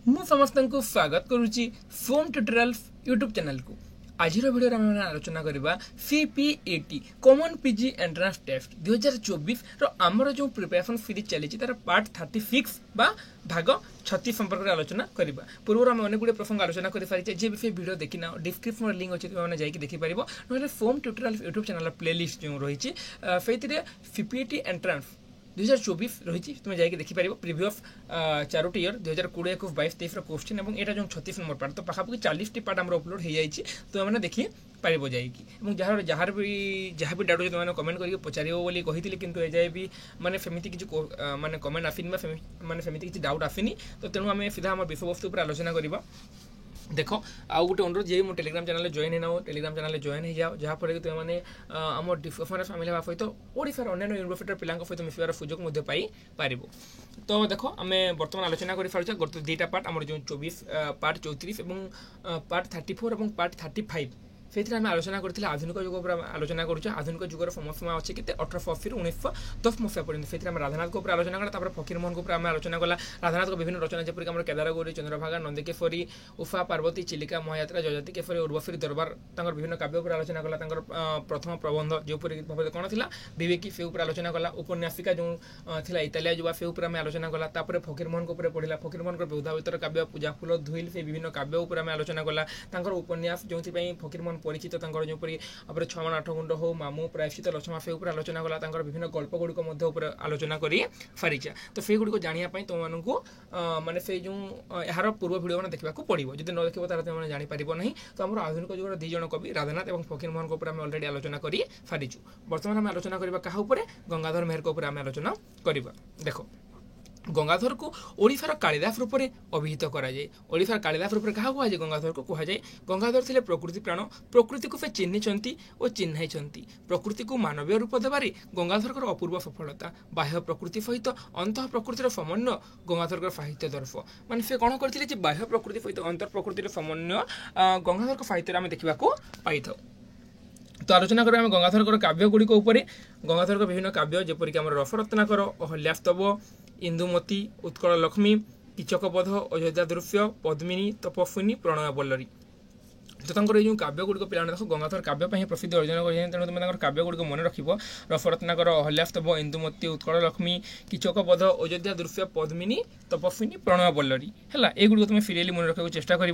मु समस्त को स्वागत करुच्ची फोम ट्यूटोरियल यूट्यूब चैनल को। आज भिडियो आम आलोचना करवा सीपीएटी कॉमन पीजी एंट्रांस टेस्ट 2024 आमर जो प्रिपरेशन सीरीज चली तार पार्ट 36 बा भाग 36 संपर्क में आलोचना करवा। पूर्व आम अनेक गुड़े प्रसंग आलोचना कर सारी जे विषय वीडियो देखना डिस्क्रिप्शन लिंक अच्छे तुमने जाकि देखिपार ना foam tutorial YouTube channel playlist जो रही से सीपीएटी एंट्रांस 2024 रही तुम जाकि देखिपार प्रिवियस 4 ईयर 2020 21 22 23 क्वेश्चन और यहाँ जो 36 नंबर पार्ट तो पाखापाखि 40 पार्ट आम अपलोड हो जाए तो मैंने देखिए पार जाकि जहाँ भी डाउट तुमने कमेंट करके पचार बोली कही कि एजाए भी माने सेमती किसी माने कमेंट आसनी माने सेमती किसी डाउट आसनी तो तेणु आम सीधा आम विषय वस्तु पर आलोचना करवा। देख आउ गोटे अनुरोध जे मो टेलीग्राम चैनल जॉइन है ना टेलीग्राम चैनल जॉइन हो जाओ जहाँफल कि तुम मैंने आम डिस्कसन सामिल होगा सहित ओडिशार अन्य यूनिवर्सिटी पिला सहित मिसबार सुजोग पाइपर। तो देख आम बर्तमान आलोचना कर सारी गत दुईटा पार्ट आम जो 24 पार्ट 34 और पार्ट 34 और पार्ट 35 से आम आलोचना करते आधुनिक युग पर आलोचना करुँ। आधुनिक युगर समय सीमा अच्छे के 1880 1910 मसीहा पर्यटन से राधानाथ को आलोचना कला फकीर मोहन को आम आलोचना कला राधानाथ को विभिन्न रचना जपरिक आम केदारगौरी चंद्रभागा नंदकेश्वरी उफा पार्वती चिलिका महायात्रा जजाति केशरी उर्वशी दरबार विभिन्न काव्य पर आलोचना कला प्रथम प्रबंध जोपरी भाव कौन थी विवेकी से आलोचना कला उपन्यासिका जो थी इतालिया युवा से आम आलोचना कला फकीर मोहन को पढ़ला फकीर मोहन बौद्धावतर काव्य पूजा फूल धुईल से विभिन्न काव्य आम आलोचना कला उपन्यास जो फकीर मोहन परिचित जोपरी 6 8 गुंड हो मामू प्रायश्चित लक्ष्मण से आलोचना कला विभिन्न गल्प गुड़िक आलोचना कर सारीचा। तो से गुड़ जानापी तुमको माने से जो यार पूर्व भिडियो मैंने देखा पड़ो जब न देखो तार तुमने जापर ना। तो आम आधुनिक युगर दुई जन कवि राधानाथ और फकीर मोहन को अलरेडी आलोचना कर सारीचु। बर्तमान आम आलोचना करवा क्या गंगाधर मेहर को आम आलोचना करवा। देख गंगाधर को ओडिशार कालिदास रूप में अभिहित कराए। ओडिशार कालिदास रूप में क्या कहुए गंगाधर को कहुए गंगाधर थे प्रकृति प्राण प्रकृति को से चिन्हिंट और चिन्हाई प्रकृति को मानवीय रूप देवारे गंगाधर अपूर्व सफलता बाह्य प्रकृति सहित अंत प्रकृतिर समन्वय गंगाधर साहित्य दर्श मान से कौन करते बाह्य प्रकृति सहित अंतर प्रकृतिर समन्वय गंगाधर साहित्य आम देखा पाई था। तो आलोचना करें आम गंगाधर काव्य गुड़िक गंगाधर विभिन्न काव्य जपरिक आम रसरत्नाकर अहल्यास्तव इंदुमती उत्कल लक्ष्मी कीचकबध अयोध्या दृश्य पद्मिनी तपस्विनी प्रणय बल्लरी। तो जो काव्य गुड़िक पे देख गंगाधर काव्य प्रसिद्ध अर्जन कर तेणु तुम काव्य गुड़िक मन रख रसरत्नाकर अहल्यास्तव इंदुमती उत्कल लक्ष्मी कीचकबध अयोध्या दृश्य पद्मिनी तपस्विनी प्रणय बल्लरी है युड़ तुम सीरियली मन रखा चेष्टा कर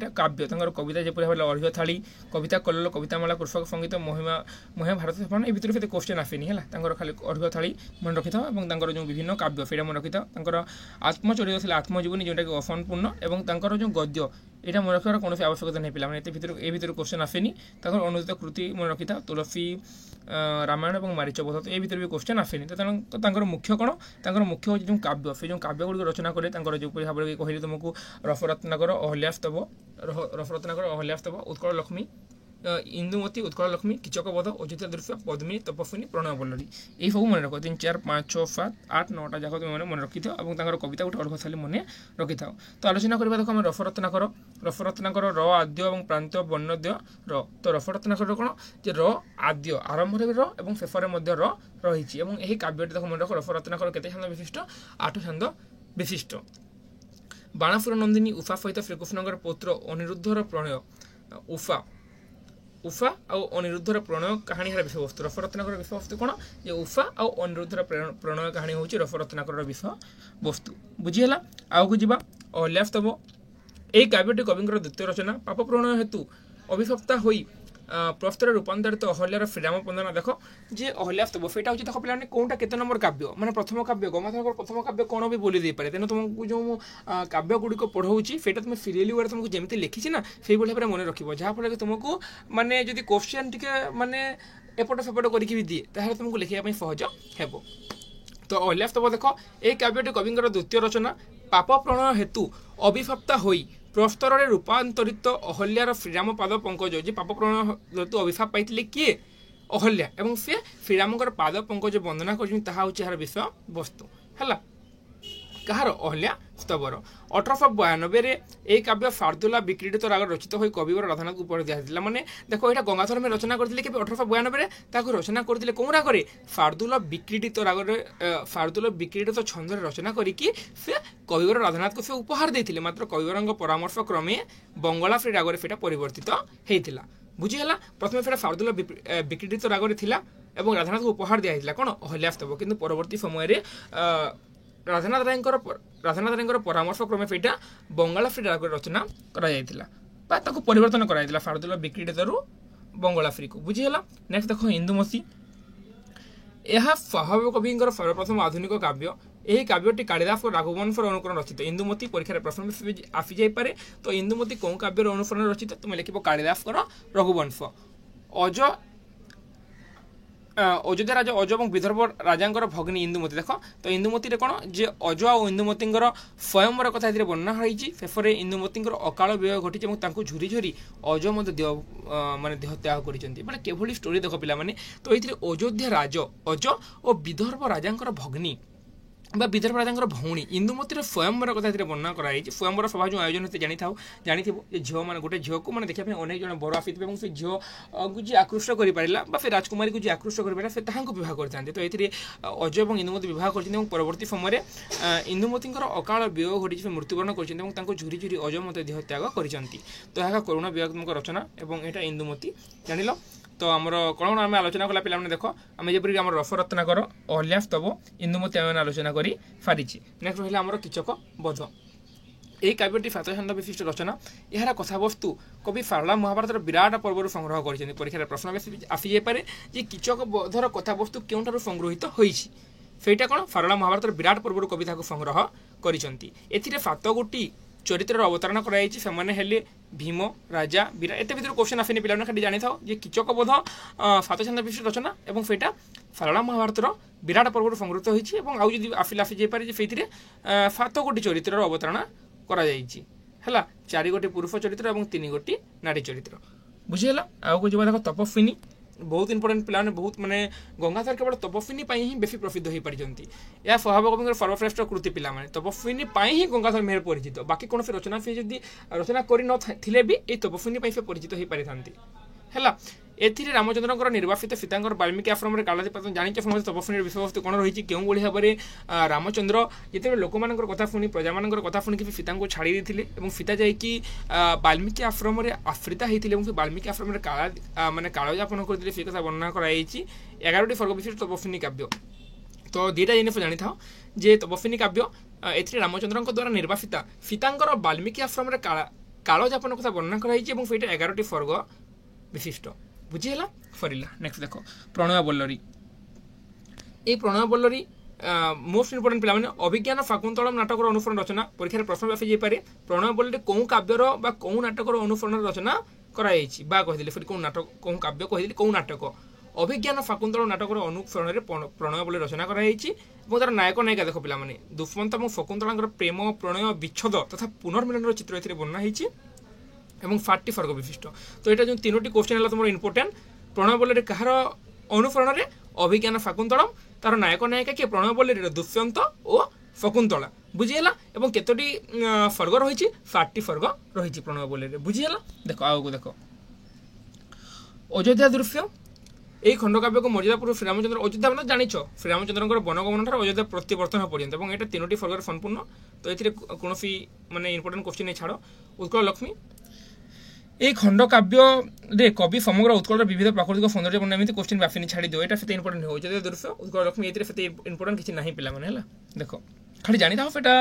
काव्य कविता जपरी भाव अर्घ्य थाली कविता कल्लोल कवितामाला कृषक संगीत महिमा भारत सफल ये भितर क्वेश्चन आसेनी है खाली अर्घ्य थाली मन रखी था और जो विभिन्न काव्य से मन रखी था आत्मचरित आत्मजीवनी जोटा कि असंपूर्ण और जो गद्य यहाँ मन रखार कौन आवश्यकता नहीं पे ये भर क्वेश्चन आसेनी अनुदित कृति मन रखी था तुलसी रामायण और मारीचबध तो ये भी क्वेश्चन आसेनी। तो मुख्य कौन मुख्य हूँ जो काव्य से जो काव्य गुड़ रचना कले जो भाव में कहली तुमको रसरत्नाकर अहल्यास्तव उत्कल लक्ष्मी इंदुमती उत्कल लक्ष्मी कीचकबध अयोध्या दृश्य पद्मिनी तपस्विनी प्रणय बल्लरी ये सब मन रख 3 4 5 6 7 8 9टा जाक तुम मन रखी था और कविता गोटे अर्घशाली मन रखी था। तो आलोचना करवा देख आम रसरत्नाकर र आद्य और प्रांत वर्णद्य र तो रसरत्नाकर कौन जे र आद्य आरंभ र शेष रही काव्यटी देख मन रख रसरत्नाकर केते छंद विशिष्ट 8 छंद विशिष्ट। बाणासुर नंदिनी उषा सहित श्रीकृष्णकर पुत्र अनिरुद्धर प्रणय उषा और अनिरुद्धर प्रणय कहानी विषय वस्तु रसरत्नाकर विषय वस्तु कौन जे उषा और अनिरुद्धर प्रणय कहानी हूँ रसरत्नाकर विषय वस्तु बुझीगला। आगे जावा अहल्यास्तव यही काव्यटी कविंकर द्वितीय रचना पाप प्रणय हेतु अभिशप्ता होई प्रस्तर रूपांतरित अहल्यार श्रीराम वंदना। देख जे अहल्यास्तव से देख पे कौटा केते नंबर काव्य माने प्रथम काव्य गंगाधर प्रथम काव्य कौन भी बोली दे पारे तेणु तुमको जो काव्य गुड़िक पढ़ाऊँगी से तुम सीरियली वे तुमको जमी लिखी ना से भाव मन रख जहाँफल कि तुमको माने जदि क्वेश्चन टी माने एपट सेपट करके दिए ताहले तुमको लिखापी सहज हेब। तो अहल्यास्तव देख ये काव्यटी कविंकर द्वितीय रचना पाप प्रणय हेतु अभिशप्ता होई प्रस्तर रूपांतरित अहल्यार श्रीराम पाद पंकज जे पाप प्रणय हेतु अभिशाप पाई किए अहल्या एवं से श्रीरामकर पाद पंकज वंदना कर विषय वस्तु है। কাহার অহল্যা স্তবর 1892 এই কাব্য ফারদুল্লাহ বিক্রীডিত রাগ রচিত হয়ে কবিবর রাধানাথ উপহার দিয়া মানে দেখো এটা গঙ্গাধর মেহের রচনা করলে কেবে 1892 তাকে রচনা করলে কোন রাগরে ফারদুল্লাহ বিক্রীডিত রাগরে ফারদুল্লাহ বিক্রীডিত ছন্দরে রচনা করিকি সে কবিবর রাধানাথকে সে উপহার দিয়েছিল মাত্র কবিবরঙ্গ পরামর্শ ক্রমে বঙ্গলা ফ্রি রাগরে সেটা পরিবর্তিত হয়েছিল বুঝিগলা প্রথমে সেটা ফারদুল্লাহ বিক্রীডিত রাগরে লা এবং রাধানাথকে উপহার দিয়া হয়েছিল কোণ অহল্যা স্তব কিন্তু পরবর্তী সময়ের রাধানাথ রায়ঙ্কর পরামর্শ ক্রমে সেটা বঙ্গলা ফ্রি রাগরে রচনা করা যাইতিলা বা তাকে পরিবর্তন করা যাইতিলা ফারদুল্লাহ বিক্রীডিতরু বঙ্গলা ফ্রি কু বুঝিগলা নেক্সট দেখো ইন্দুমতি ଏହା ସ୍ୱଭାବ କବିଙ୍କର ସର୍ବପ୍ରଥମ ଆଧୁନିକ କାବ୍ୟ ଏହି କାବ୍ୟଟି କାଳିଦାସ ଓ ରଘୁବଂଶର ଅନୁକରଣ ରଚିତ ଇନ୍ଦୁମତି ପରୀକ୍ଷାରେ ପ୍ରଶ୍ନ ଆସିଯାଇପାରେ ତ ଇନ୍ଦୁମତି କେଉଁ କାବ୍ୟର ଅନୁସରଣ ରଚିତ ତୁମେ ଲେଖିବ କାଳିଦାସଙ୍କର ରଘୁବଂଶ ଅଯୋଧ୍ୟା ରାଜା ଅଜ ଏବଂ ବିଦର୍ଭ ରାଜାଙ୍କର ଭଗ୍ନୀ ଇନ୍ଦୁମତି ଦେଖ ତ ଇନ୍ଦୁମତିରେ କ'ଣ ଯେ ଅଜ ଆଉ ଇନ୍ଦୁମତିଙ୍କର ସ୍ୱୟଂବର କଥା ଏଥିରେ ବର୍ଣ୍ଣନା ହୋଇଛି ଶେଷରେ ଇନ୍ଦୁମତିଙ୍କର ଅକାଳ ବିୟୋଗ ଘଟିଛି ଏବଂ ତାଙ୍କୁ ଝୁରି ଝୁରି ଅଜ ମଧ୍ୟ ଦେହ ତ୍ୟାଗ କରିଛନ୍ତି ମାନେ କିଭଳି ଷ୍ଟୋରି ଦେଖ ପିଲାମାନେ ତ ଏଇଥିରେ ଅଯୋଧ୍ୟା ରାଜ ଅଜ ଓ ବିଦର୍ଭ ରାଜାଙ୍କର ଭଗ୍ନୀ বা বিদর্ভ রাজাঙ্কর ভৌণী ইন্দুমতির স্বয়ംবর কথা এতে বর্ণনা করা হয়েছে স্বয়ംবর সভা যে আয়োজন হতে জানিথিব যে ঝিও মানে গোটে ঝিওকে মানে দেখা অনেক জন বড় আসিথিবে এবং সেই ঝিওকে যে আকৃষ্ট করে পারা বা সে রাজকুমারী যে আকৃষ্ট করে পারা সে তাহাকে বিবাহ করে থাকে তো এতে অজ এবং ইন্দুমতি বিবাহ করছেন এবং পরবর্তী সময়ের ইন্দুমতিঙ্কর অকাল বিয়োগ ঘটিছে মৃত্যুবরণ করছেন এবং তাঁকু ঝুরি ঝুরি অজ মতো দেহ ত্যাগ করছেন তো ଏହା করুণ বিয়োগাত্মক রচনা এবং এটা ইন্দুমতি জানিল তো আমার কোণ আমি আলোচনা কলা পিলা দেখ আমি যেপরিক আমার রসরত্নাকর অহল্যা স্তব ইন্দুমতি আমি আলোচনা করে সারিছি নেক্সট রহিলা আমার কীচক বধ এই কাব্যটি ফাতছন্দ বিশিষ্ট রচনা এর কথাবস্তু কবি সারলা মহাভারতের বিরাট পর্বর সংগ্রহ করেছেন পরীক্ষার প্রশ্ন আসি যাইপারে যে কীচক বধর কথাবস্তু কেউঠার সংগৃহীত হয়েছে সেইটা কোণ সারলা মহাভারতের বিরাট পর্বর কবি তাকে সংগ্রহ করেছেন এতে সাতগোটি চরিত্রর অবতারণ করা হয়েছে সেমানে হেলে ভীম রাজা বীরা এতে ভিতরে কোশ্চেন আসেনি পিলাମାନେ খালি জানিথাও যে কীচক বোধ ফাতছন্দ বিশিষ্ট রচনা এবং সেটা সারলা মহাভারতর বিরাট পর্বর সংগৃহীত হয়েছে এবং আউ যদি আসি যাইপারে যে সেইথিরে 7 গোটি চরিত্রর অবতারণ করা যাইছি হেলা 4 গোটি পুরুষ চরিত্র এবং 3 গোটি নারী চরিত্র বুঝিগলা আউকে যা দেখো তপস্বিনী बहुत इंपोर्टेंट पिलाने बहुत माने गंगाधर केवल तपस्विनी ही बेसी प्रसिद्ध हो पारि या स्वभाव कविंर सर्वश्रेष्ठ कृति पिला तपस्विनी ही गंगाधर मेहर परिचित बाकी कौन से रचना से जब रचना कर नी भी ये तपस्विनी से परिचित हो पारि है एथिरे रामचंद्रंकर निर्वासित सीतांकर बाल्मीकि आश्रम कालादीपात जानी समस्त तपस्विनी विषयवस्तु कौन रही क्यों भाई भाव में रामचंद्र जिते लोक मान कथा शुणी प्रजा मान कथा शुणी सीता को छाड़ी देते सीता जाकि बाल्मीकि आश्रम आश्रिता होते बाल्मीकि आश्रम माने कालयापन करते से कथा वर्णना कराई 11टी सर्ग विशिष्ट तपस्विनी काव्य तो दुईटा जिन जानी था जे तपस्विनी काव्य एथिरे रामचंद्र द्वारा निर्वासिता सीतांकर बाल्मीकि आश्रम कालयापन कथा वर्णना कराई 11टी सर्ग विशिष्ट बुझीगला सरिला नेक्स्ट देख प्रणय बल्लरी ये प्रणय बल्लरी मोस्ट इंपोर्टेंट पिला अभिज्ञान फाकुंतलम नाटकर अनुसरण रचना परीक्षार प्रश्न आसी जापे प्रणय बल्लरी कौ काव्यर बा कौ नाटकर अनुसरण रचना कराई कहते फिर कौ नाटक कौ काव्य कहते कौ नाटक अभिज्ञान फाकुंतलम नाटकर अनुसरण में प्रणय बल्लरी रचना कराई तार नायक नायिका देख पिला दुष्मंत और शकुंतला प्रेम प्रणय विच्छेद तथा पुनर्मिलन चित्र ए वर्णना होती এবং 5টি सर्ग विशिष्ट तो यहाँ जो 3टी क्वेश्चन है तुम इंपोर्टेंट प्रणय बल्लरी कहार अनुसरण में अभिज्ञान फाकुंतलम तार नायक नायिका किए प्रणय बल्लरी दुष्यंत और शकुंतला बुझीगला और केतोटी सर्ग रही 7टी सर्ग रही प्रणय बल्लरी बुझीगला देख आगे देख अयोध्या दृश्य এই খণ্ডকাব্য মর্যাদা পুরুষ শ্রীরামচন্দ্র অযোধ্যা মানে জানিছ শ্রীরামচন্দ্রଙ୍କର বনগমন ঠার অযোধ্যা প্রত্যাবর্তন পর্যন্ত এবং এটা 3টি सर्गर সম্পূর্ণ তো এতে কোনসি মানে ইম্পর্টেন্ট কোশ্চেন নেই ছাড় উৎকল লক্ষ্মী এই খণ্ডকাব্যে কবি সমগ্র উৎকলর বিবিধ প্রাকৃতিক সৌন্দর্য বর্ণনা এমনি কোশ্চেন আসেনি ছাড়ি দিও এটা সেতে ইম্পর্টেন্ট হয়ে যদি দৃশ্য উৎকল লক্ষ্মী এতে সেতে ইম্পর্টেন্ট কিছু না পিলা মানে হল দেখ খালি জানি থাও সেটা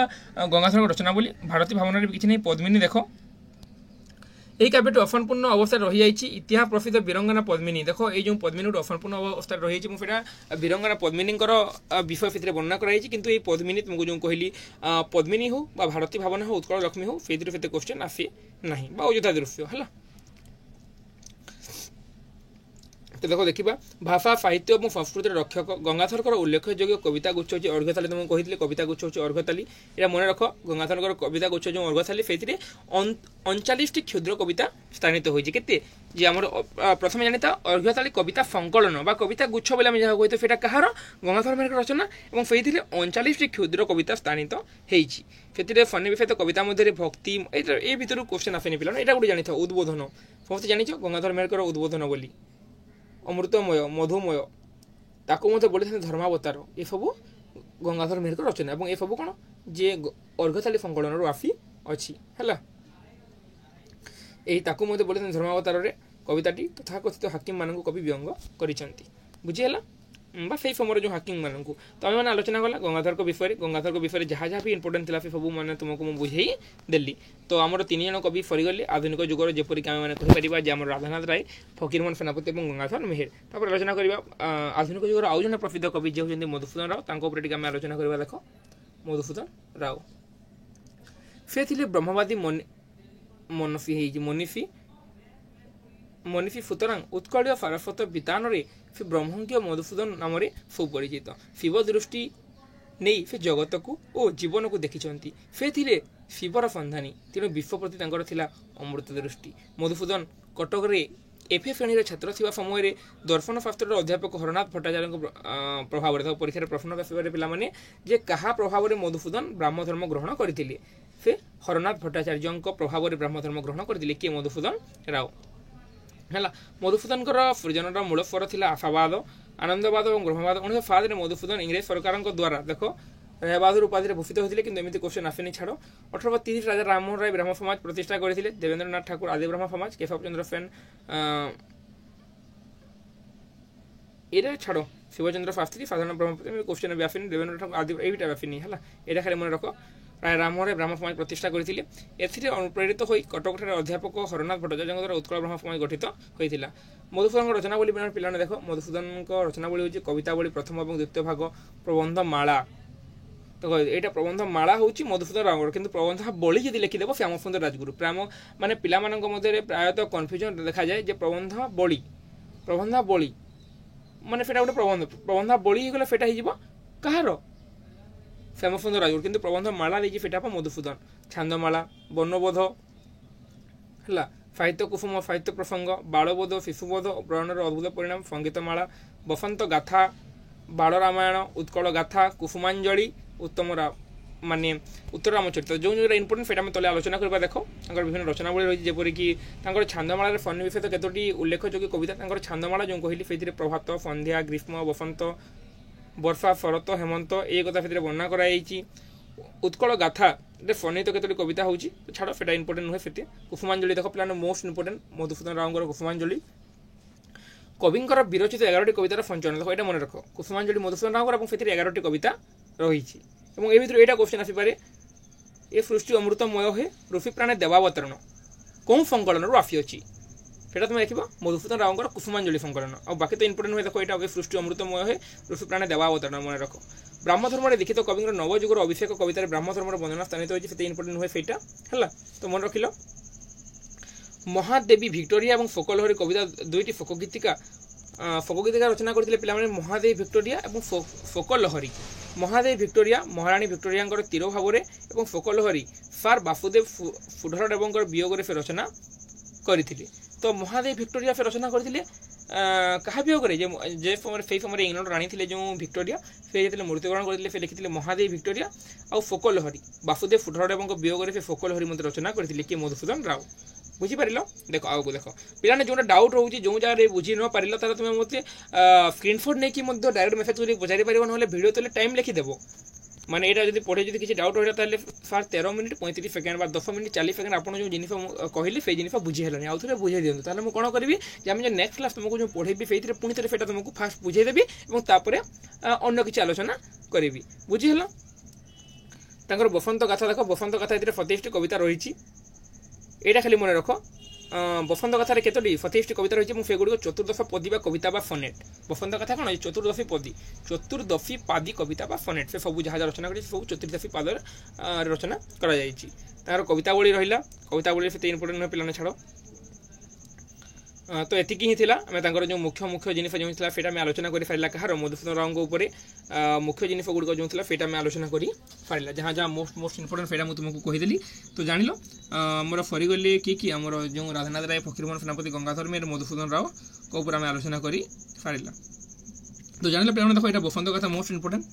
গঙ্গাধর রচনা বলি ভারতী ভাবনার কিছু নেই পদ্মিনী দেখ এই কাব্যটি অসম্পূর্ণ অবস্থায় রহি যাই ইতিহাস প্রসিদ্ধ বীরঙ্গনা পদ্মিনী দেখ এই যে পদ্মিনী অসম্পূর্ণ অবস্থায় রহি যাই সেটা বীরঙ্গনা পদ্মিনীঙ্কর বিষয় সেটা বর্ণনা করা হয়েছে কিন্তু এই পদ্মিনী তোমাকে যে কহিলি পদ্মিনী হোক বা ভারতী ভাবনা হোক উৎকল লক্ষ্মী হোক সেইথিরে সেতে কোশ্চেন আসে না বা অযোধ্যা দৃশ্য হল तो देखो देखा भाषा साहित्य और संस्कृतिर रक्षक गंगाधर उल्लेखयोग्य कविता गुच्छ हूँ अर्घ्यथाली तुमको कही कविता गुच्छ हूँ अर्घ्यथाली यहाँ मन रख गंगाधर कविता गुच्छ जो अर्घ्यथाली से 39 क्षुद्र कविता स्थानित होती के जी आम प्रथम जानी अर्घ्यथाली कविता संकलन बा कविता गुच्छ बोले आम जहाँ कही तो कହାର गंगाधर मेहर रचना और से 39 क्षुद्र कविता स्थानित होती फनी विषय कविता मध्य भक्ति ये भितर क्वेश्चन आसेनि पिला यहाँ गोटे जानी उद्बोधन समस्त जानी गंगाधर मेहर उद्बोधन बोली अमृतमय मधुमय ताको मत बोली धर्मावतार ये सब गंगाधर मेहर रचना और ये सब कौन जे अर्घ्यथाली संकलन आसी अच्छी है यही ताको मत बोली धर्मावतार कविताटी तथाकथित हाकिम मान कवि व्यंग कर बुझीगला से समय जो हाकिम मान तो आम मैंने आलोचना कला गंगाधर विषय जहाँ जहाँ भी इंपोर्टेंट था से सब मैंने तुमको मुझे बुझे देली तो आम 3 जन कवि सरीगले आधुनिक जुगर जपरिक आम मैंने कहीपर राधानाथ राय फकीरमोहन सेनापति और गंगाधर मेहर तापर आलोचना करवा आधुनिक जुगर आउ जन प्रसिद्ध कवि जे होती मधुसूदन राव तांको आम आलोचना करवा देख मधुसूदन राव से थे ब्रह्मवादी मनीषी सुतरांग उत्कल सारस्वत वितान से ब्रह्मज्ञ मधुसूदन नाम सु परिचित शिव दृष्टि नहीं से जगत को और जीवन को देखी से थे शिवर सन्धानी तेणु विश्व प्रति अमृत दृष्टि मधुसूदन कटक एफए श्रेणी छात्र थिबा समय दर्शन शास्त्र अध्यापक हरनाथ भट्टाचार्य प्रभाव परीक्षा प्रश्न आसवे पे जे क्या प्रभाव में मधुसूदन ब्राह्मधर्म ग्रहण करते से हरनाथ भट्टाचार्य प्रभाव में ब्राह्मधर्म ग्रहण करते किए मधुसूदन राव है मधुसूदन सृजन मूल स्वर था आशावाद आनंदवाद और ब्रह्मवाद 1907 मधुसूदन इंग्रेज सरकार द्वारा देख रायबहादुर उपाधि भूषित होते कि एमती क्वेश्चन आसेनि छाड़ 1830 राजा राममोहन राय ब्राह्म समाज प्रतिष्ठा करते देवेंद्रनाथ ठाकुर आदि ब्राह्म समाज केशव चंद्र सेन ये छाड़ शिवचंद्र शास्त्री साधारण ब्रह्म क्वेश्चन भी आसेनि देवेंद्रनाथ ठाकुर आदि यहीटा आसेनि है यहाँ खाली मन रख राय राममोहन राय ब्राह्म समाज प्रतिष्ठा करते अनुप्रेरित हो कटक अध्यापक हरनाथ भट्टाचार्य द्वारा उत्कल ब्रह्म समाज गठित होता मधुसूदन रचनावली पिला देख मधुसूदन रचनावली हूँ कवितावली प्रथम और द्वितीय भाग प्रबंध माला तो यहाँ प्रबंध माला हूँ मधुसूदन राव कि प्रबंध बड़ी जब लिखिदेव श्याम सुंदर राजगुरु प्राय माने पिला मध्य प्रायतः कन्फ्यूजन देखा जाए प्रबंध बड़ी माने गोटे प्रबंध बड़ी होगला से कहार श्याम सुंदर राजगुरु किंतु प्रबंध माला देटा मधुसूदन छांदमाला वर्णबोध है साहित्य कुसुम साहित्य प्रसंग बालबोध शिशुबोध प्रयाणर अद्भुत परिणाम संगीतमाला बसंत गाथा बाल रामायण उत्कल गाथा कुसुमांजलि उत्तम माने उत्तर रामचरित जो जो इंपोर्टेंट से तले आलोचना करवा देख विभिन्न रचनावली रही जपरिक छांदमाल फनी विषय तो कतोटी उल्लेखयोग्य कविता छांदमाला जो कहली से प्रभात संध्या ग्रीष्म बसंत वर्षा शरत हेमंत ये कथा से वर्णना कराई उत्कल गाथा फनी तो कतोटी कविता हूँ छाड़ से इंपोर्टेंट नुहे से कुसुमांजलि देख पे मोस्ट इंपोर्टेंट मधुसूदन राव कुसुमांजलि कविंकर विरचित 11टी कवितार संचयन देख ये मन रख कुसुमांजलि मधुसूदन राव से 11टी कविता रही ये यहाँ क्वेश्चन आसपे ये सृष्टि अमृतमय हे ऋषि प्राणे देवावतरण कौन संकलन आसी से तुम देख मधुसूदन राव कुसुमांजलि संकलन और बाकी तो इंपोर्टेंट हुए देखो ये सृष्टि अमृतमय हे ऋषि प्राणे देवावतरण मन रख ब्राह्मधर्म दीक्षित कविंर नवजुगर अभिषेक कवितार ब्राह्मधर्म वंदना स्थानित होती है इंपोर्टेंट हुए से तो मन रखिल महादेवी भिक्टोरिया और फोकलहरी कविता दुईटी फोकगीतिका रचना करते पे महादेवी भिक्टोरिया और फोकलहरी महादेवी भिक्टोरिया महाराणी भिक्टोरिया तीर भाव में फोकलहरी सार वासुदेव फुढरदेव वियोग से रचना करते तो महादेवी भिक्टोरिया से रचना करते क्या वियोग जे से समय इंग्लैंड राणी थे जो भिक्टोरिया से जो मृत्युवरण करते से लिखिते महादेवी भिक्टोरिया और फोकलहरी वासुदेव फुढरदेव वियोग से फोकलहरी मत रचना करते किए मधुसूदन राव बुझीपार देख आगे को देख पे जो डाउट रोचे जो जगह बुझी न पार तुम मत स्क्रीनशॉट नहीं डायरेक्ट मेसेज कर पचारि पार ना भिडियो तो टाइम लिखिदेव माने यहाँ जब पढ़े किसी डाउट रहा सार 13 मिनिट 35 सेकेंड 10 मिनिट 40 सेकेंड आप जो जिन कहली से जिन बुझीहलानी आउ थे बुझे दिखाँ ताल मुझे कौन करी जो नेक्स्ट क्लास तुमको जो पढ़ेबी से पुणी थे से तुमको फास्ट बुझेदेवी और अन्य किसी आलोचना करी बुझीहला बसंत गाथा देख बसंत गाथा ये 27टी कविता रही यहाँ खाली मन रख बसंत कथार केतोटी 27टी कविता रही से गुड़ चतुर्दश पदी कविता बा फनेट बसंत कथा कौन चतुर्दशी पदी चतुर्दशी पादी कविता बा फनेट से सब जहाँ रचना कर सब चतुर्दशी पाद रचना कर कवितावली रहा कवितावली से इंपोर्टेंट पे छाड़ तो एतिकी ही थिला आमे तांकर जो मुख्य मुख्य जिनिस जो थिला फेटा में आलोचना करि फारिला कहार मधुसूदन राव ऊपर मुख्य जिनिस गुड़ जो थिला फेटा में आलोचना करि फारिला जहाँ जहाँ मोस्ट इंपोर्टेंट फेटा मुझे तुमको कहीदेली तो जानिलो मोर फरीगले कि आमर जो राधानाथ राय फकीरमोहन सेनापति गंगाधर मेर मधुसूदन राव को ऊपर आमे आलोचना करि फारिला तो जानिलो पे देखो ये बसंत कथा मोस्ट इंपोर्टेंट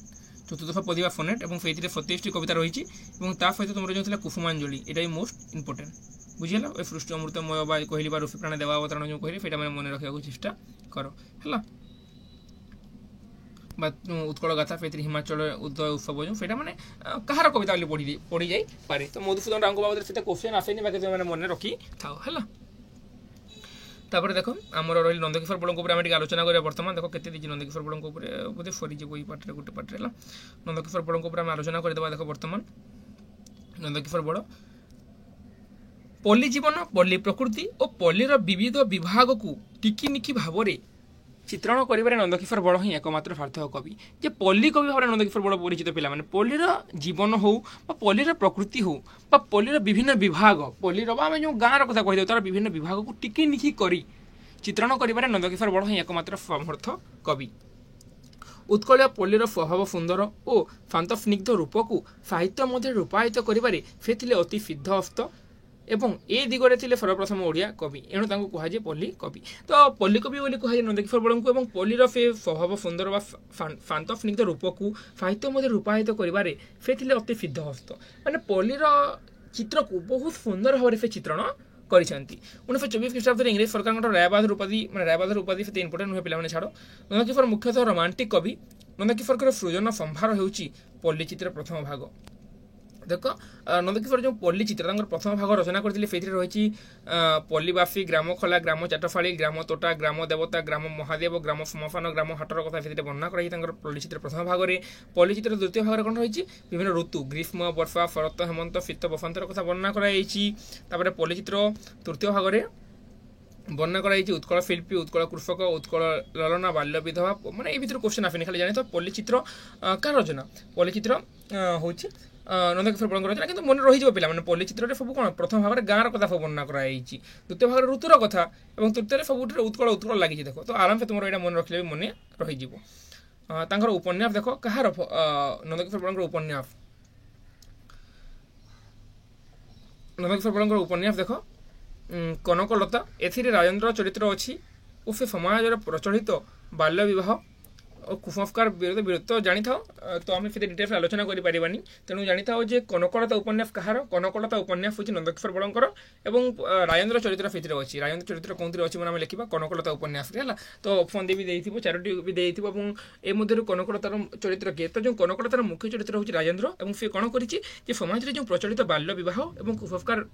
चतुर्थ पदिवा फोनेट और से 27 कविता रही सहित तुम जो कुसुमांजलि यहाँ मोस्ट इंपोर्टेंट बुझीगला ए सृष्टि अमृतमय बा कहली बा ऋषि प्राण देवावतरण जो कहली फेटा मन रखा चेष्टा कर है उत्कल गाथा फेर हिमाचल उदय उत्सव जो फेटा मैंने कहार कविता पढ़ी जाई पारे तो मधुसूदन राव बाबद से क्वेश्चन आसेनि बाकी तुम मन रखी थाओ है तापर देख आमर रही नंदकिशोर बड़ को आलोचना करें बर्तमान देख के नंदकिशोर बड़ बोधे सरी जी पार्टे गोटे पार्टे है नंदकिशोर बड़ को आलोचना करदे देख बर्तमान नंदकिशोर बड़ पल्ली जीवन पल्ली प्रकृति और पल्लीर विविध विभाग को टिकिनिखि भाव में चित्रण कर नंदकिशोर बड़ ही एकमात्र सार्थक कवि जे पल्ली कवि भाव नंदकिशोर बड़ परिचित पिला माने पल्लीर जीवन हो पल्लीर प्रकृति हो पल्लीर विभिन्न विभाग पल्लीर आम जो गाँव कथा कही तार विभिन्न विभाग को टिकिनिखि कर चित्रण कर नंदकिशोर बड़ ही एकमात्र समर्थ कवि उत्कल पल्लीर स्वभाव सुंदर और शांत स्निग्ध रूप को साहित्य मध्य रूपायित कर अति सिद्ध हस्त एवं ए दिगरे थिले सर्वप्रथम ओडिया कवि एणु तांको कहुए पल्ली कवि तो पल्ली कवि बोली कहुए नंदकिशोर बड़ को एवं पल्लीर से स्वभाव सुंदर व शांत स्निग्ध रूप को साहित्य मध्य रूपायित कर अति सिद्ध हस्त माने पल्लीर चित्र को बहुत सुंदर भाव से चित्रण कर 1924 ख्रीष्टाब्द इंग्रेज सरकार रायबहादुर उपाधि मैं रायबहादुर उपाधि से इंपोर्टेंट हुए पे छाड़ नंदकिशोर मुख्यतः रोमांटिक कवि नंदकिशोर सृजन संभार होउची पल्ली चित्र प्रथम भाग देख नंदकिशोर जो पल्ली चित्र प्रथम भाग रचना करते रही पल्लीवासी ग्राम खला ग्राम चाटफाड़ी ग्राम तोटा ग्राम देवता ग्राम महादेव ग्राम श्मशान ग्राम हाटर कथा से वर्णना कर पल्ली चित्र प्रथम भाग में पल्ली चित्र द्वितीय भाग कौन रही विभिन्न ऋतु ग्रीष्म वर्षा शरत हेमंत शीत बसंतर कथा वर्णना कर पल्ली चित्र तृतीय भाग में वर्णना कर उत्कल शिल्पी उत्कल कृषक उत्कल ललना बाल्य विधवा मैंने ये भर क्वेश्चन आसेनि खाली जानी तो पल्ली चित्र क्या रचना पल्ली चित्र हूँ नंदकिशोर बड़ रचना कि मन रही पे मैंने पल्ली चित्र सब कौन प्रथम भाग में गाँव कथा सब वर्णना कराई द्वितीय भाग ऋतुर कथा और तृतीय सब उत्कल उत्कल लगी देख तो आराम से तुम यहाँ मन रखिले भी मन रही उपन्यास देख कहार नंदकिशोर बड़ उपन्यास नंदकिशोर बड़ उपन्यास देख कनकलता एथिरे राजेन्द्र चरित्र अच्छी और से समाज प्रचलित बाल्य विवाह और कुसंस्कार विरोध विरोध तो जानी था तो आम से डिटेल्स आलोचना करें तेणु जानी था जे कनकलता उपन्यास कहार कनकलता उपन्यास हूँ नंदकिशोर बड़र और राजेन्द्र चरित्र से अच्छी राजेन्द्र चरित्र कौन अच्छी मैंने लिखा कनकलता उपन्यास है तो ऑप्शन भी देती चारोटी भी देती ए मध्य कनकलतार चरित्र किए तो जो कनकलतार मुख्य चरित्र हूँ राजेन्द्र और सी कौन कर समाज में जो प्रचलित बाल्य विवाह और कुसंस्कार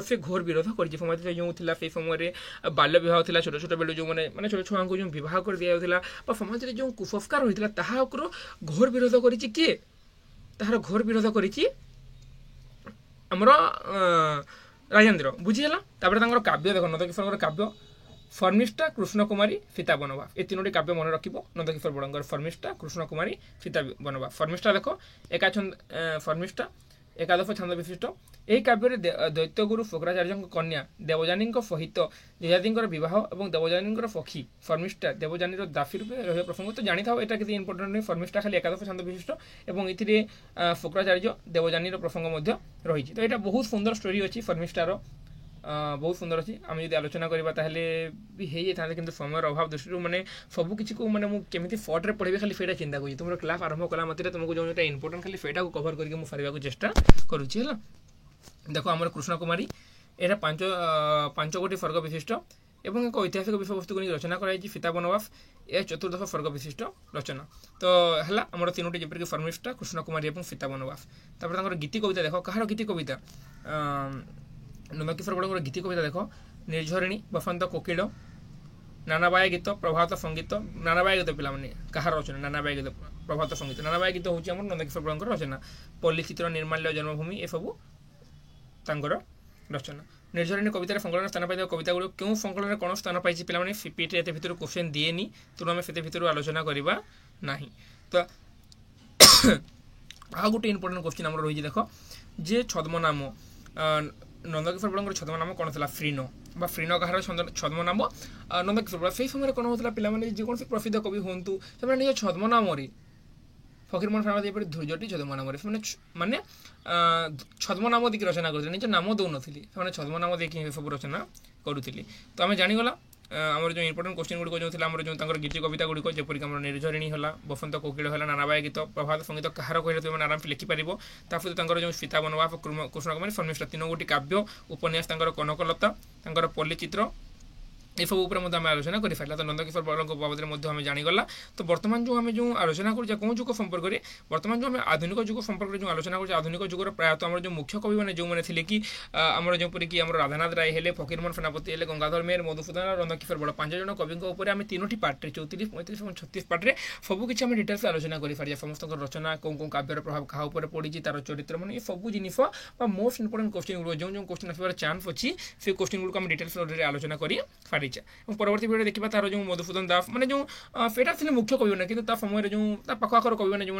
से घोर विरोध कर समाज जो थी से समय बाल्य विवाह था छोट छोट बेलू जो मैंने छोट छुआ को जो बह कर दिया समाज में जो कुसंस्कार होता है घोर विरोध कर किए तार घोर विरोध कर राजेन्द्र बुझीगला काव्य देख नंदकिशोर काव्य फर्मिष्ठा कृष्ण कुमारी सीता बनवास ये तीनोटी काव्य मन रख नंदकिशोर बड़र फर्मिष्ठा कृष्ण कुमारी सीता बनवास फर्मिष्ठा देख फर्मिष्ठा एकादश छंद विशिष्ट यही काव्य दैत्यगुरु शुक्राचार्य कन्या देवजानी सहित यजादी बह और देवजानी पक्षी फर्मिष्ठा देवजानी दासी रूपे रही प्रसंग तो जानी था यहाँ किसी इंपोर्टेंट नहीं फर्मिष्ठा खाली एकादश छंद विशिष्ट और ये शुक्राचार्य देवजानी प्रसंग रही तो यहाँ बहुत सुंदर स्टोरी अच्छी फर्मिष्ठार बहुत सुंदर अच्छी आम जो आलोचना करवा भी हो जाता कि समय अभाव दृष्टि मैंने सबकि को मैंने केमी फट्रे पढ़े खाली फेटा चिंता करी तुम क्लास आरंभ कला मत तुमको जो इंपोर्टेंट खाली फेटा को कभर करके सारे चेष्टा करुच्ची है देख आम कृष्ण कुमारी यहाँ पांच गोटी स्वर्ग विशिष्ट और एक ऐतिहासिक विषय वस्तु को रचना कर सीता बनवास यह चतुर्दश स्वर्ग विशिष्ट रचना तो है आम तीनोटी जपरिक फर्मिष्ठा कृष्ण कुमारी और सीता बनवास तापर गीति कविता देख कहार गीति कविता नंदकिशोर बड़ गीति कविता देख निर्झरिणी बसंत कोकिल नानाबाया गीत प्रभात संगीत नानाबाया गीत पे कहार रचना नानाबाया गीत प्रभात संगीत नानाबाया गीत हूँ आम नंदकिशोर बड़ रचना पल्ली चित्र निर्माल्य जन्मभूमि ये सब रचना निर्झरिणी कवितार संकलन स्थान पाई कविता गुड़ क्यों संकलन कौन स्थान पाई पे सीपीटी एत भर क्वेश्चन दिए तेणु आम से भर आलोचना करवा ना तो आ गोटे इंपोर्टेंट क्वेश्चन आम रही देख जे छद्म नाम नंदकिशोर बड़ छद्म नाम कौन था फ्रीनो বা ফ্রিন কাহার ছদ্ম নাম নন্দকিশোর বরা। সেই সময় কোণ হোলা পিলামানে যেকোন প্রসিদ্ধ কবি হুঁতু সেমানে নিজ ছদ্ম নামরে ফকিরমোহন সেনাপতি এপরি ধৈর্যটি ছদ্ম নামরে মানে মানে ছদ্ম নাম ଦେଇକି রচনা করুଥିଲେ নিজ নাম দৌনথিলি ସେମାନେ ছদ্ম নাম ଦେଇକି ସବୁ রচনা କରୁଥିଲି। তো আমি জানিগলা আমার যে ইম্পর্টাট কোশ্চিন গুড়িক যে আমার যে তাঁর গীতি কবিতা গুড়িক যেপরিক আমার নির্ঝরিণী হল, বসন্ত কোকিল হল, নানাবাই গীত, প্রভাত সঙ্গীত কাহার কহিলে তুমি আরামসে লিখিপার। তাপরে তাঁর যে সীতা বনবাস, কৃষ্ণকুমারী, শর্মিষ্ঠা তিনো গোটি কাব্য উপন্যাস, তাঁর কনকলতা, তাঁর পল্লীচিত্র এসব উপরে মধ্যে আমি আলোচনা করে ফেলা। তো নন্দকিশোর বরাঙ্ক বাবদরে মধ্যে আমি জানিগলা। তো বর্তমান যে আমি যে আলোচনা করছি কোন যুগ সম্পর্কে, বর্তমান যে আমি আধুনিক যুগ সম্পর্কে যে আলোচনা করছি, আধুনিক যুগর প্রায়তঃ আমার যে মুখ্য কবি মানে যে কি আমার যেপরিকি আমার রাধানাথ রায় হলে, ফকিরমোহন সেনাপতি হলে, গঙ্গাধর মেহের, মধুসূদন আর নন্দকিশোর বড় 5 জন কবিଙ୍କ উপরে আমি 3টি পার্টরে 34, 35 এবং 36 পার্টরে সবু কিছু আমি ডিটেলস আলোচনা করে পারি। সমস্ত রচনা কোন কোন কাব্যর প্রভাব কাহা উপরে পড়িছি, তার চরিত্র মানে এই সবু জিনিস বা মোস্ট ইম্পর্টাট কোশ্চিন গুলো যে কোশ্চিন আসবার চান্স অছি সেই কোশ্চিন গুলো আমি ডিটেলস আলোচনা করে পারিছে। এবং পরবর্তী ভিডিও देखा तार जो मधुसूदन दास मैंने जो फेटा थे मुख्य कवि ना कि समय जो पाखर कवि मैंने जो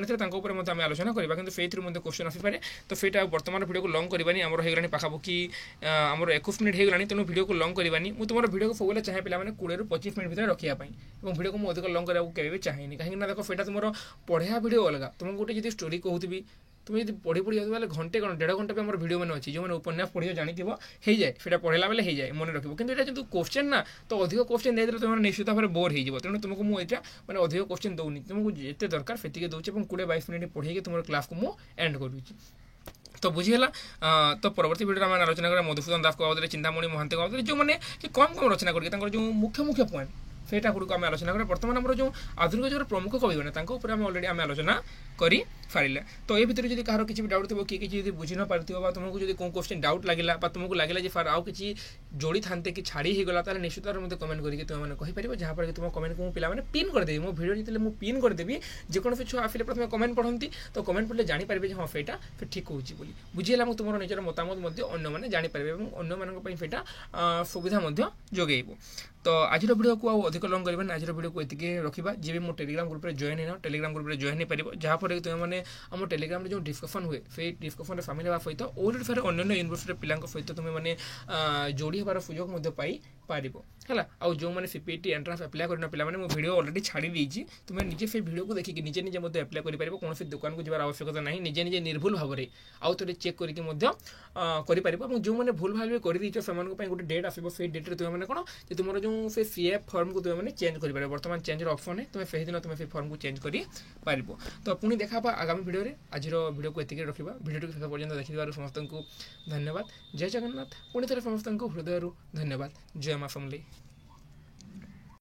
आम आलोचना करवा कि से क्वेश्चन आसपे। तो फेटा बर्तमान भिडियो को लंग करवानी आमर होगा पाखापाखि आमर 21 मिनिट होगा तेणु भिडियो को लंग करवानी। मुझे तुम भिडियो को सब चाहे पे 20-25 मिनिट भर रखापी और भिडियो को मुझे अधिक लंग करने के चाहे कहीं देख फेटा तुम पढ़ा भिडियो अलग तुमको गोटे जी स्टोरी कहूबी তুমি যদি পড়ি পড়ি যাবে ঘন্টে কোণ 1.5 ঘন্টা আমার ভিডিও মানে আছে যে উপন্যাস পড়িও জানিথিব হয়ে যায় সেটা পড়াইলা বেলে হয়ে যায় মনে রাখব। কিন্তু এটা যেহেতু কোশ্চেন না তো অধিক কোশ্চেন দিয়ে দিলে তোমার নিশ্চিত ভাবে বোর হয়ে যাব। তেমন তোমাকে মু এটা মানে অধিক কোশ্চেন দৌনি তোমাকে যেতে দরকার সেটিকে দৌছি এবং 20-22 মিনিট পড়াইকি তোমার ক্লাসকে মু এন্ড করুছি। তো বুঝিগলা। তো পরবর্তী ভিডিও আমি আলোচনা করা মধুসূদন দাস বাবদরে, চিন্তামণি মহান্তি বাবদরে যে মানে কম কম রচনা করি তাঁর যে মুখ্য মুখ্য পয়েন্ট সেটা গুড়িক আমি আলোচনা করি। বর্তমান আমার যে আধুনিক যুগের প্রমুখ কবি মানে তাঁর উপরে আমি অলরেডি আমি আলোচনা করে ফারিলে। তো এই ভিতরে যদি কারো কিছু ডাউট থাকবে, কিଏ କିଛି যদি বুঝি ন পারিথিব বা তোমাকে যদি কোন কোশ্চেন ডাউট লাগিলা বা তোমাকে লাগিলা যে ফার আউ কিছু যোড়ি থানতে কি ছাড়ি হয়েগলা তাহলে নিশ্চিত ভাবে মধ্যে কমেন্ট করি তুমি মানে কহিপারিব যাহাফলে কি তোমার কমেন্ট মু পিলাମାନେ পিন କରିଦେବି। ମୋ ଭିଡ଼ିଓ ଯେତେବେଳେ ମୁଁ ପିନ୍ କରିଦେବି ଯେକୌଣସି ଛୁଆ ଆସିଲେ ପ୍ରଥମେ କମେଣ୍ଟ ପଢ଼ନ୍ତି ତ କମେଣ୍ଟ ପଢ଼ିଲେ ଜାଣିପାରିବେ ଯେ ହଁ ସେଇଟା ଠିକ୍ କହୁଛି ବୋଲି ବୁଝିହେଲା ଏବଂ ତୁମର ନିଜର ମତାମତ ମଧ୍ୟ ଅନ୍ୟମାନେ ଜାଣିପାରିବେ ଏବଂ ଅନ୍ୟମାନଙ୍କ ପାଇଁ ସେଇଟା ସୁବିଧା ମଧ୍ୟ ଯୋଗାଇବ। ତ ଆଜିର ଭିଡ଼ିଓକୁ ଆଉ ଅଧିକ ଲଙ୍ଗ କରିବାନି, ଆଜିର ଭିଡ଼ିଓକୁ ଏତିକି ରଖିବା। ଯିଏ ବି ମୋ ଟେଲିଗ୍ରାମ ଗ୍ରୁପରେ ଜଏନ୍ ହେଇନ ଟେଲିଗ୍ରାମ ଗ୍ରୁପରେ ଜଏନ୍ ହେଇପାରିବ ଯାହାଫଳରେ କି ତୁମେମାନେ ଆମ ଟେଲିଗ୍ରାମରେ ଯେଉଁ ଡିସ୍କସନ୍ ହୁଏ ସେଇ ଡିସ୍କସନ୍ରେ ସାମିଲ ହେବା ସହିତ ଓଲ୍ଡ ଫେର୍ ଅନ୍ୟାନ୍ୟ ୟୁନିଭର୍ସିଟିର ପିଲାଙ୍କ ସହିତ ତୁମେମାନେ ଯୋଡ଼ି ହେବାର ସୁଯୋଗ ମଧ୍ୟ ପାଇପାରିବ ହେଲା। ଆଉ ଯେଉଁମାନେ ସିପିଟି ଏଣ୍ଟ୍ରାନ୍ସ ଆପ୍ଲାଏ କରିନ ପିଲାମାନେ ମୁଁ ଭିଡ଼ିଓ ଅଲରେଡ଼ି ଛାଡ଼ି ଦେଇଛି, ତୁମେ ନିଜେ ସେଇ ଭିଡ଼ିଓକୁ ଦେଖିକି ନିଜେ ନିଜେ ମଧ୍ୟ ଆପ୍ଲାଏ କରିପାରିବ। କୌଣସି ଦୋକାନକୁ ଯିବାର ଆବଶ୍ୟକତା ନାହିଁ, ନିଜେ ନିଜେ ନିର୍ଭୁଲ ଭାବରେ ଆଉ ଥରେ ଚେକ୍ କରିକି ମଧ୍ୟ କରିପାରିବ। ଏବଂ ଯେଉଁମାନେ ଭୁଲ ଭାବେ କରିଦେଇଛ ସେମାନଙ୍କ ପାଇଁ ଗୋଟେ ଡେଟ୍ ଆସିବ, ସେଇ ଡେଟ୍ରେ ତୁମେମାନେ କ'ଣ ଯେ ତୁମର ଯେଉଁ ସେ CF ଫର୍ମକୁ ତୁମେମାନେ ଚେଞ୍ଜ କରିପାରିବ। ବର୍ତ୍ତମାନ ଚେଞ୍ଜର ଅପସନ୍ ତୁମେ ସେହିଦିନ ତୁମେ ସେ ଫର୍ମକୁ ଚେଞ୍ଜ କରିପାରିବ। ତ ପୁଣି ଦେଖା ହେବା ଆଗାମୀ ଭିଡ଼ିଓରେ। ଆଜିର ଭିଡ଼ିଓକୁ ଏତିକି ରଖିବା। ଭିଡ଼ିଓଟିକୁ ଶେଷ ପର୍ଯ୍ୟନ୍ତ ଦେଖିଥିବାରୁ ସମସ୍ତଙ୍କୁ ଧନ୍ୟବାଦ। ଜୟ ଜଗନ୍ନାଥ। ପୁଣି ଥରେ ସମସ୍ତଙ୍କୁ ହୃଦୟରୁ ଧନ୍ୟବାଦ। ଜୟ ମା ସମଲେଇ।